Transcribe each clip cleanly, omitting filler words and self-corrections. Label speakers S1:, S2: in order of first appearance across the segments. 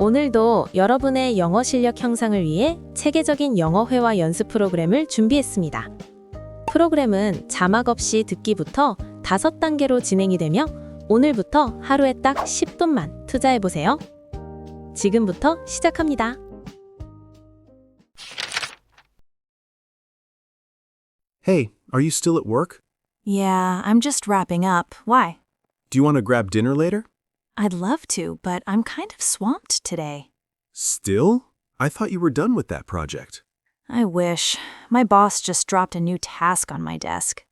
S1: 오늘도 여러분의 영어 실력 향상을 위해 체계적인 영어회화 연습 프로그램을 준비했습니다. 프로그램은 자막 없이 듣기부터 5단계로 진행이 되며 오늘부터 하루에 딱 10분만 투자해보세요. 지금부터 시작합니다.
S2: Hey, are you still at work?
S3: Yeah, I'm just wrapping up. Why?
S2: Do you want to grab dinner later?
S3: I'd love to, but I'm kind of swamped today.
S2: Still? I thought you were done with that project.
S3: I wish. My boss just dropped a new task on my desk.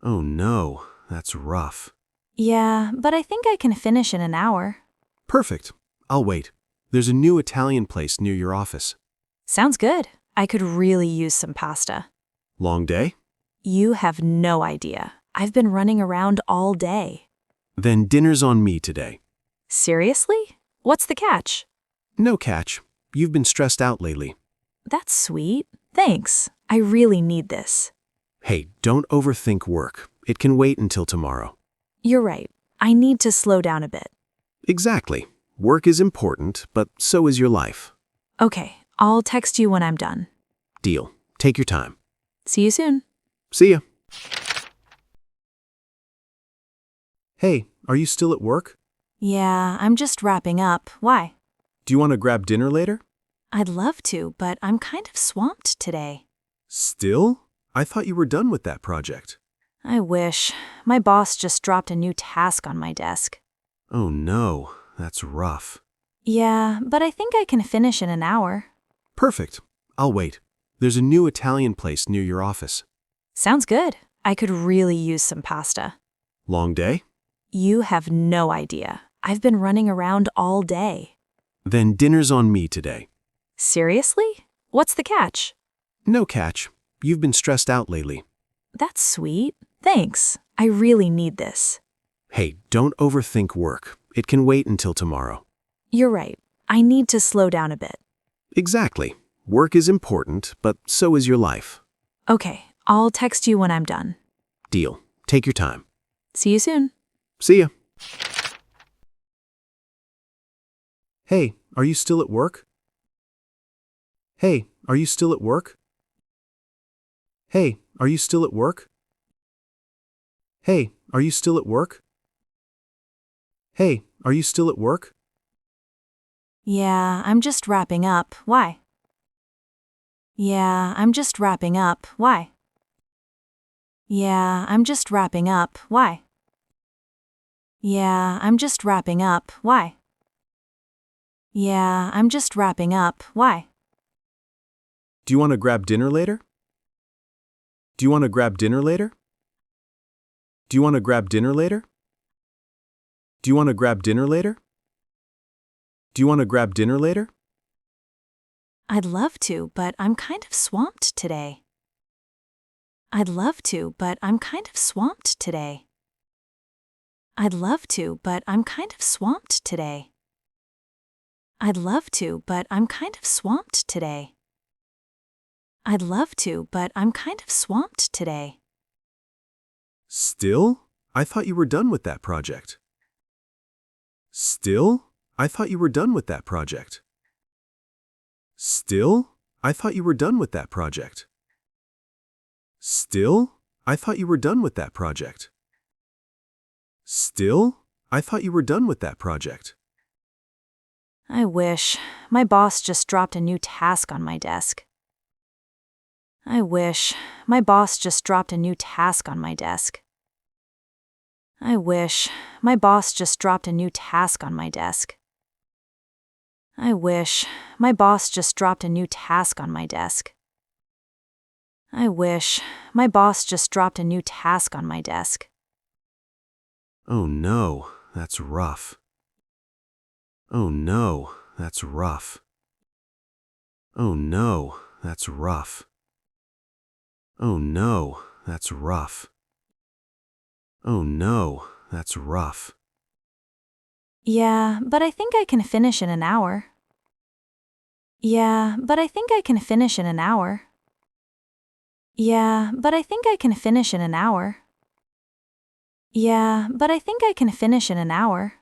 S2: Oh no, that's rough.
S3: Yeah, but I think I can finish in an hour.
S2: Perfect. I'll wait. There's a new Italian place near your office.
S3: Sounds good. I could really use some pasta.
S2: Long day?
S3: You have no idea. I've been running around all day.
S2: Then dinner's on me today.
S3: Seriously? What's the catch?
S2: No catch. You've been stressed out lately.
S3: That's sweet. Thanks. I really need this.
S2: Hey, don't overthink work. It can wait until tomorrow.
S3: You're right. I need to slow down a bit.
S2: Exactly. Work is important, but so is your life.
S3: Okay, I'll text you when I'm done.
S2: Deal. Take your time.
S3: See you soon.
S2: See ya. Hey, are you still at work?
S3: Yeah, I'm just wrapping up. Why?
S2: Do you want to grab dinner later?
S3: I'd love to, but I'm kind of swamped today.
S2: Still? I thought you were done with that project.
S3: I wish. My boss just dropped a new task on my desk.
S2: Oh no, that's rough.
S3: Yeah, but I think I can finish in an hour.
S2: Perfect. I'll wait. There's a new Italian place near your office.
S3: Sounds good. I could really use some pasta.
S2: Long day?
S3: You have no idea. I've been running around all day.
S2: Then dinner's on me today.
S3: Seriously? What's the catch?
S2: No catch. You've been stressed out lately.
S3: That's sweet. Thanks. I really need this.
S2: Hey, don't overthink work. It can wait until tomorrow.
S3: You're right. I need to slow down a bit.
S2: Exactly. Work is important, but so is your life.
S3: Okay, I'll text you when I'm done.
S2: Deal. Take your time.
S3: See you soon.
S2: See ya. Hey, are you still at work? Hey, are you still at work? Hey, are you still at work? Hey, are you still at work? Hey, are you still at work?
S3: Yeah, I'm just wrapping up. Why? Yeah, I'm just wrapping up. Why? Yeah, I'm just wrapping up. Why? Yeah, I'm just wrapping up. Why? Yeah, I'm just wrapping up. Why?
S2: Do you want to grab dinner later? Do you want to grab dinner later? Do you want to grab dinner later? Do you want to grab dinner later? Do you want to grab dinner later?
S3: I'd love to, but I'm kind of swamped today. I'd love to, but I'm kind of swamped today. I'd love to, but I'm kind of swamped today. I'd love to, but I'm kind of swamped today. I'd love to, but I'm kind of swamped today.
S2: Still? I thought you were done with that project. Still? I thought you were done with that project. Still? I thought you were done with that project. Still? I thought you were done with that project. Still? I thought you were done with that project.
S3: I wish. My boss just dropped a new task on my desk. I wish. My boss just dropped a new task on my desk. I wish. My boss just dropped a new task on my desk. I wish. My boss just dropped a new task on my desk. I wish. My boss just dropped a new task on my desk.
S2: Oh no, that's rough. Oh no, that's rough. Oh no, that's rough. Oh no, that's rough. Oh no, that's rough.
S3: Yeah, but I think I can finish in an hour. Yeah, but I think I can finish in an hour. Yeah, but I think I can finish in an hour. Yeah, but I think I can finish in an hour.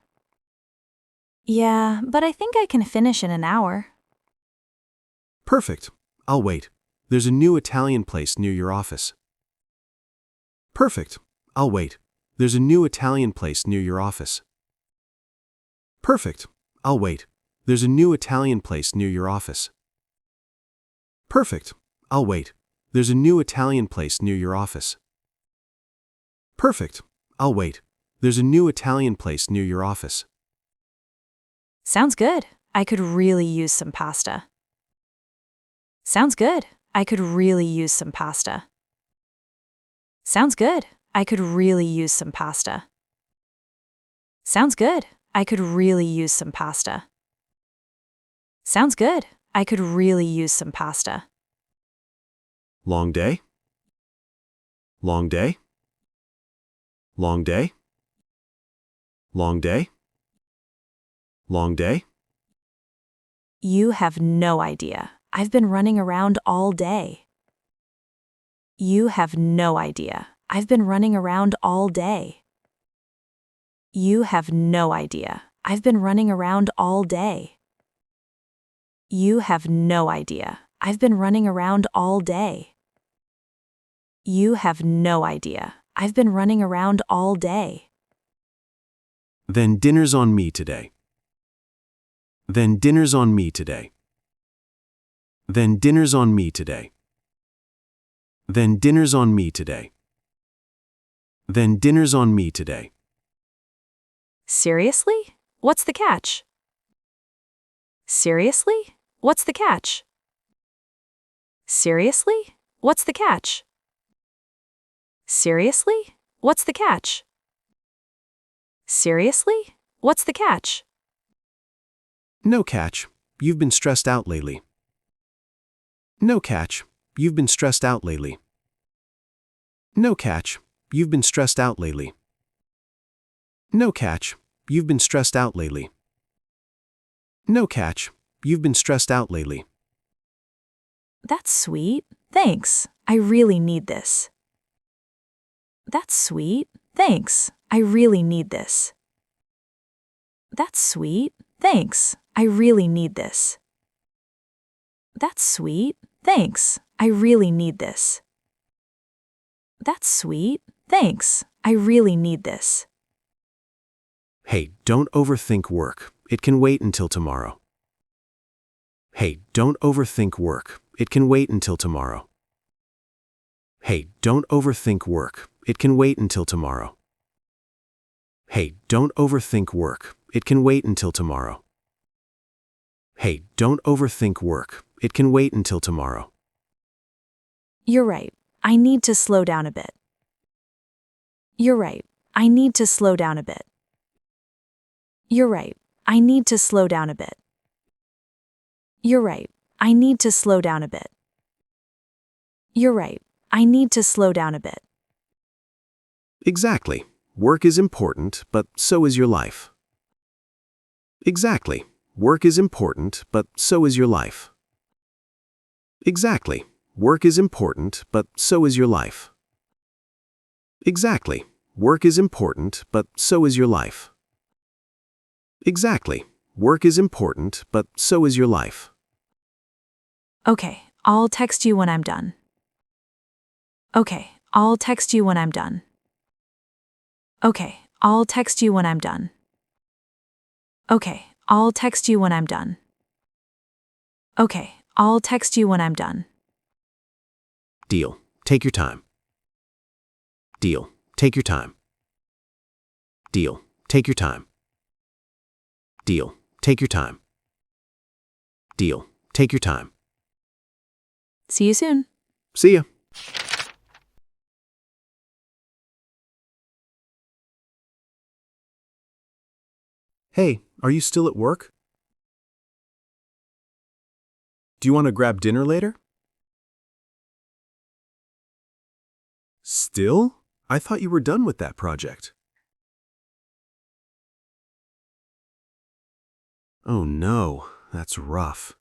S3: Yeah, but I think I can finish in an hour.
S2: Perfect. I'll wait. There's a new Italian place near your office. Perfect. I'll wait. There's a new Italian place near your office. Perfect. I'll wait. There's a new Italian place near your office. Perfect. I'll wait. There's a new Italian place near your office. Perfect. I'll wait. There's a new Italian place near your office.
S3: Sounds good. I could really use some pasta. Sounds good. I could really use some pasta. Sounds good. I could really use some pasta. Sounds good. I could really use some pasta. Sounds good. I could really use some pasta.
S2: Long day? Long day? Long day? Long day? Long day?
S3: You have no idea. I've been running around all day. You have no idea. I've been running around all day. You have no idea. I've been running around all day. You have no idea. I've been running around all day. You have no idea. I've been running around all day.
S2: Then dinner's on me today. Then dinner's on me today. Then dinner's on me today. Then dinner's on me today. Then dinner's on me today.
S3: Seriously? What's the catch? Seriously? What's the catch? Seriously? What's the catch? Seriously? What's the catch? Seriously? What's the catch?
S2: No catch. You've been stressed out lately. No catch. You've been stressed out lately. No catch. You've been stressed out lately. No catch. You've been stressed out lately. No catch. You've been stressed out lately.
S3: That's sweet. Thanks. I really need this. That's sweet. Thanks. I really need this. That's sweet. Thanks. I really need this. That's sweet. Thanks. I really need this. That's sweet. Thanks. I really need this.
S2: Hey, don't overthink work. It can wait until tomorrow. Hey, don't overthink work. It can wait until tomorrow. Hey, don't overthink work. It can wait until tomorrow. Hey, don't overthink work. It can wait until tomorrow. Hey, don't overthink work. It can wait until tomorrow.
S3: You're right. I need to slow down a bit. You're right. I need to slow down a bit. You're right. I need to slow down a bit. You're right. I need to slow down a bit. You're right. I need to slow down a bit.
S2: Exactly. Work is important, but so is your life. Exactly. Work is important, but so is your life. Exactly. Work is important, but so is your life. Exactly. Work is important, but so is your life. Exactly. Work is important, but so is your life.
S3: Okay, I'll text you when I'm done. Okay, I'll text you when I'm done. Okay, I'll text you when I'm done. Okay, I'll text you when I'm done. Okay, I'll text you when I'm done.
S2: Deal. Take your time. Deal. Take your time. Deal. Take your time. Deal. Take your time. Deal. Take your time.
S3: See you soon.
S2: See ya. Hey, are you still at work? Do you want to grab dinner later? Still? I thought you were done with that project. Oh no, that's rough.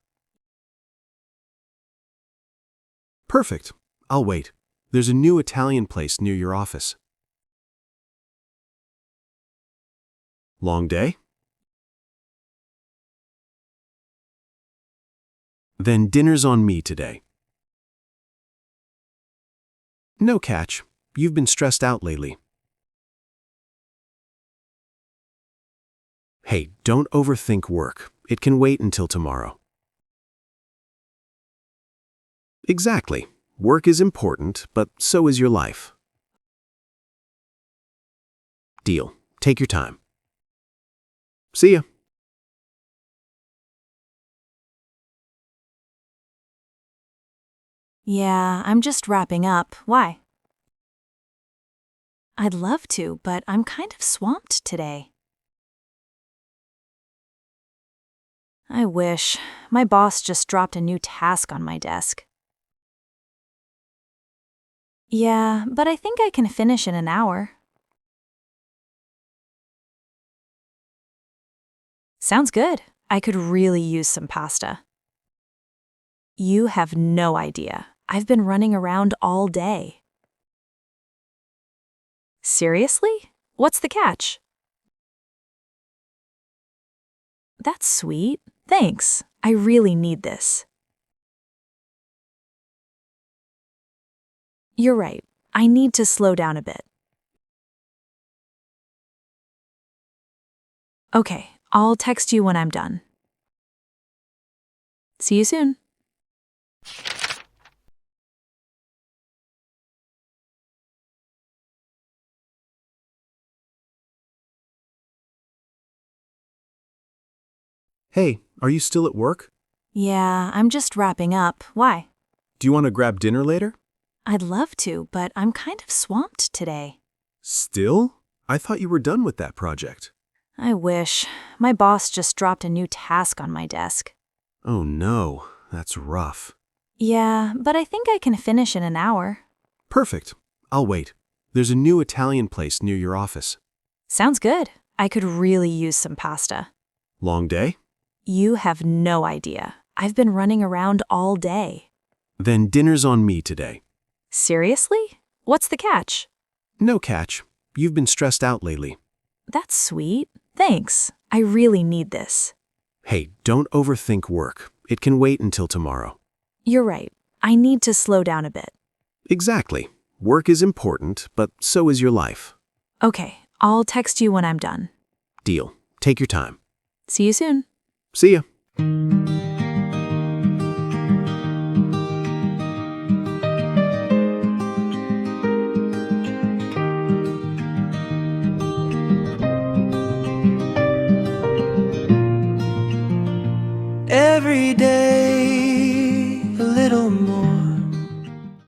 S2: Perfect. I'll wait. There's a new Italian place near your office. Long day? Then dinner's on me today. No catch. You've been stressed out lately. Hey, don't overthink work. It can wait until tomorrow. Exactly. Work is important, but so is your life. Deal. Take your time. See ya.
S3: Yeah, I'm just wrapping up. Why? I'd love to, but I'm kind of swamped today. I wish. My boss just dropped a new task on my desk. Yeah, but I think I can finish in an hour. Sounds good. I could really use some pasta. You have no idea. I've been running around all day. Seriously? What's the catch? That's sweet. Thanks. I really need this. You're right. I need to slow down a bit. Okay, I'll text you when I'm done. See you soon.
S2: Hey, are you still at work?
S3: Yeah, I'm just wrapping up. Why?
S2: Do you want to grab dinner later?
S3: I'd love to, but I'm kind of swamped today.
S2: Still? I thought you were done with that project.
S3: I wish. My boss just dropped a new task on my desk.
S2: Oh no, that's rough.
S3: Yeah, but I think I can finish in an hour.
S2: Perfect. I'll wait. There's a new Italian place near your office.
S3: Sounds good. I could really use some pasta.
S2: Long day?
S3: You have no idea. I've been running around all day.
S2: Then dinner's on me today.
S3: Seriously? What's the catch?
S2: No catch. You've been stressed out lately.
S3: That's sweet. Thanks. I really need this.
S2: Hey, don't overthink work. It can wait until tomorrow.
S3: You're right. I need to slow down a bit.
S2: Exactly. Work is important, but so is your life.
S3: Okay, I'll text you when I'm done.
S2: Deal. Take your time.
S3: See you soon.
S2: See ya.
S4: Every day